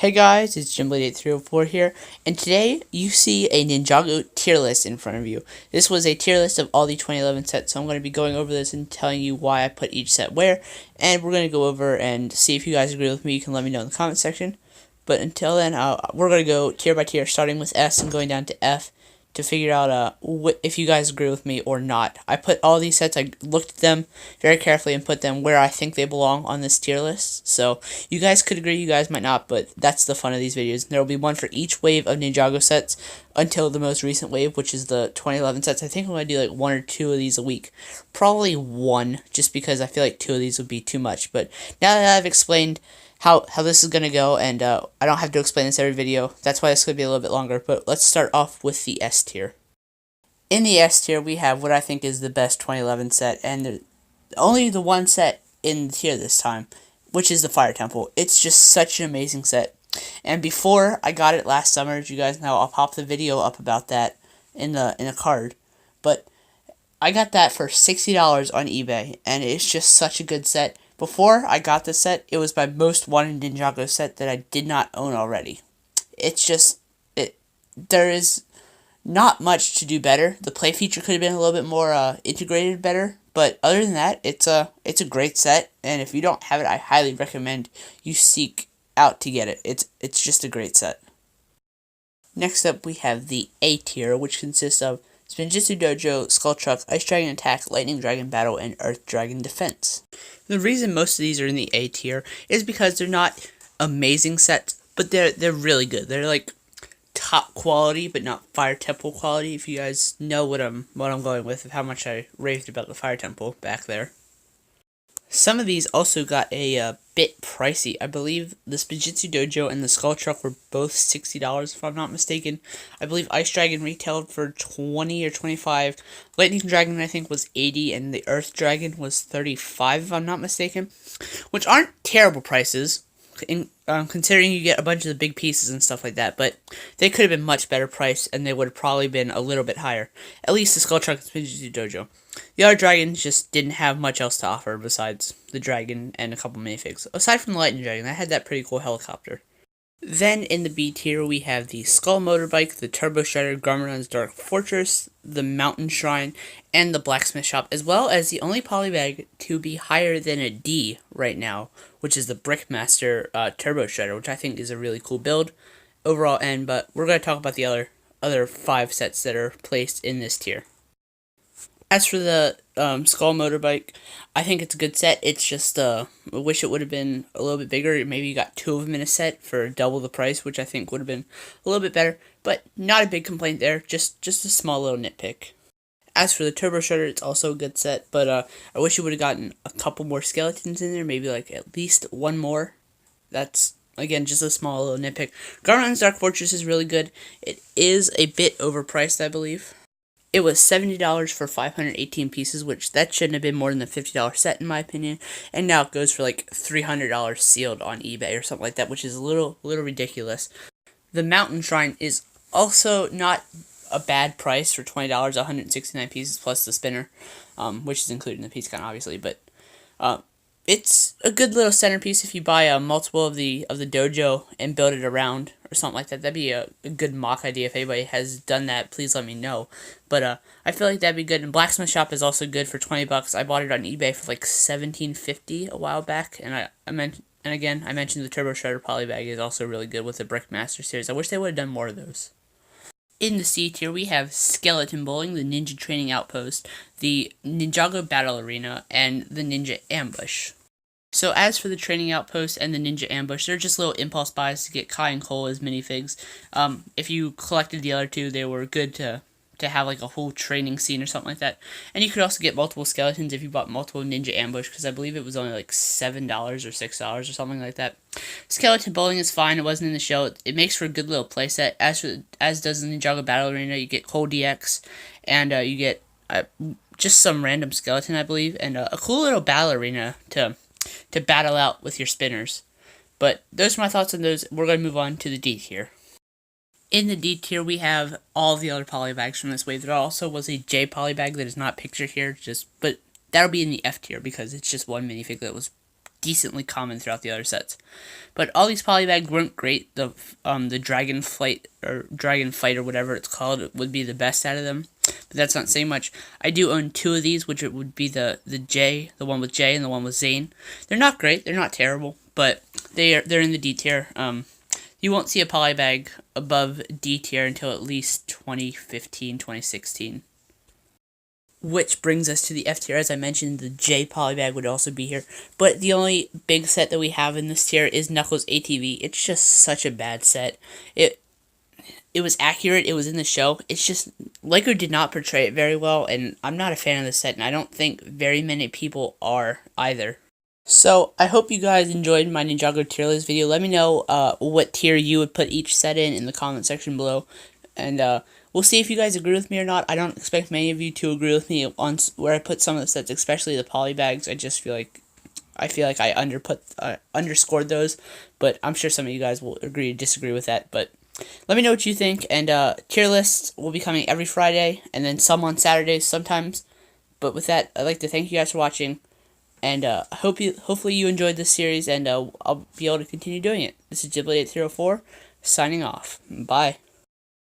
Hey guys, it's JimBlade8304 here, and today you see a Ninjago tier list in front of you. This was a tier list of all the 2011 sets, so I'm going to be going over this and telling you why I put each set where, and we're going to go over and see if you guys agree with me. You can let me know in the comment section. But until then, we're going to go tier by tier, starting with S and going down to F, to figure out if you guys agree with me or not. I put all these sets, I looked at them very carefully and put them where I think they belong on this tier list. So you guys could agree, you guys might not, but that's the fun of these videos. There will be one for each wave of Ninjago sets until the most recent wave, which is the 2011 sets. I think I'm going to do like one or two of these a week. Probably one, just because I feel like two of these would be too much. But now that I've explained how this is going to go, and I don't have to explain this every video. That's why this could be a little bit longer, but let's start off with the S tier. In the S tier, we have what I think is the best 2011 set, and only the one set in the tier this time, which is the Fire Temple. It's just such an amazing set. And before I got it last summer, as you guys know, I'll pop the video up about that in a card. But I got that for $60 on eBay, and it's just such a good set. Before I got this set, it was my most wanted Ninjago set that I did not own already. It's just, there is not much to do better. The play feature could have been a little bit more integrated better, but other than that, it's a great set, and if you don't have it, I highly recommend you seek out to get it. It's just a great set. Next up, we have the A tier, which consists of Ninjago Dojo, Skull Truck, Ice Dragon Attack, Lightning Dragon Battle, and Earth Dragon Defense. The reason most of these are in the A tier is because they're not amazing sets, but they're really good. They're like top quality, but not Fire Temple quality. If you guys know what I'm going with, how much I raved about the Fire Temple back there. Some of these also got a bit pricey. I believe the Ninjago Dojo and the Skull Truck were both $60 if I'm not mistaken. I believe Ice Dragon retailed for $20 or $25. Lightning Dragon I think was $80, and the Earth Dragon was $35 if I'm not mistaken. Which aren't terrible prices, considering you get a bunch of the big pieces and stuff like that, but they could have been much better priced, and they would have probably been a little bit higher. At least the Skull Truck and Ninjago Dojo. The other dragons just didn't have much else to offer besides the dragon and a couple minifigs. Aside from the Lightning Dragon, that had that pretty cool helicopter. Then in the B tier, we have the Skull Motorbike, the Turbo Shredder, Garmadon's Dark Fortress, the Mountain Shrine, and the Blacksmith Shop, as well as the only polybag to be higher than a D right now, which is the Brickmaster Turbo Shredder, which I think is a really cool build overall end, but we're going to talk about the other 5 sets that are placed in this tier. As for the Skull Motorbike, I think it's a good set. It's just, I wish it would have been a little bit bigger. Maybe you got 2 of them in a set for double the price, which I think would have been a little bit better. But not a big complaint there, just a small little nitpick. As for the Turbo Shredder, it's also a good set, but I wish you would have gotten a couple more skeletons in there, maybe like at least one more. That's, again, just a small little nitpick. Garmadon's Dark Fortress is really good. It is a bit overpriced, I believe. It was $70 for 518 pieces, which that shouldn't have been more than the $50 set in my opinion. And now it goes for like $300 sealed on eBay or something like that, which is a little ridiculous. The Mountain Shrine is also not a bad price for $20, 169 pieces plus the spinner, which is included in the piece count obviously, but it's a good little centerpiece if you buy multiple of the dojo and build it around or something like that. That'd be a good mock idea. If anybody has done that, please let me know. But I feel like that'd be good. And Blacksmith Shop is also good for $20. I bought it on eBay for like $17.50 a while back, and I mentioned the Turbo Shredder polybag is also really good with the Brickmaster series. I wish they would have done more of those. In the C tier, we have Skeleton Bowling, the Ninja Training Outpost, the Ninjago Battle Arena, and the Ninja Ambush. So as for the Training Outpost and the Ninja Ambush, they're just little impulse buys to get Kai and Cole as minifigs. If you collected the other two, they were good to have like a whole training scene or something like that. And you could also get multiple skeletons if you bought multiple Ninja Ambush, because I believe it was only like $7 or $6 or something like that. Skeleton Bowling is fine. It wasn't in the show. It makes for a good little playset. As does the Ninjago Battle Arena. You get Cole DX, and you get just some random skeleton, I believe, and a cool little battle arena to battle out with your spinners. But those are my thoughts on those. We're going to move on to the D tier. In the D tier, we have all the other polybags from this wave. There also was a J polybag that is not pictured here, but that'll be in the F tier because it's just one minifig that was decently common throughout the other sets. But all these polybags weren't great. The Dragon Flight or Dragon Fight or whatever it's called would be the best out of them. But that's not saying much. I do own 2 of these, which it would be the one with Jay and the one with Zane. They're not great. They're not terrible, but they're in the D tier. You won't see a polybag above D tier until at least 2015, 2016. Which brings us to the F tier. As I mentioned, the J polybag would also be here. But the only big set that we have in this tier is Knuckles ATV. It's just such a bad set. It was accurate. It was in the show. It's just, Lego did not portray it very well, and I'm not a fan of this set, and I don't think very many people are either. So, I hope you guys enjoyed my Ninjago tier list video. Let me know what tier you would put each set in the comment section below. And we'll see if you guys agree with me or not. I don't expect many of you to agree with me on where I put some of the sets, especially the polybags. I just feel like I underscored those, but I'm sure some of you guys will agree or disagree with that. But let me know what you think, and tier lists will be coming every Friday, and then some on Saturdays sometimes. But with that, I'd like to thank you guys for watching. And hopefully you enjoyed this series, and I'll be able to continue doing it. This is Ghibli8304, signing off. Bye.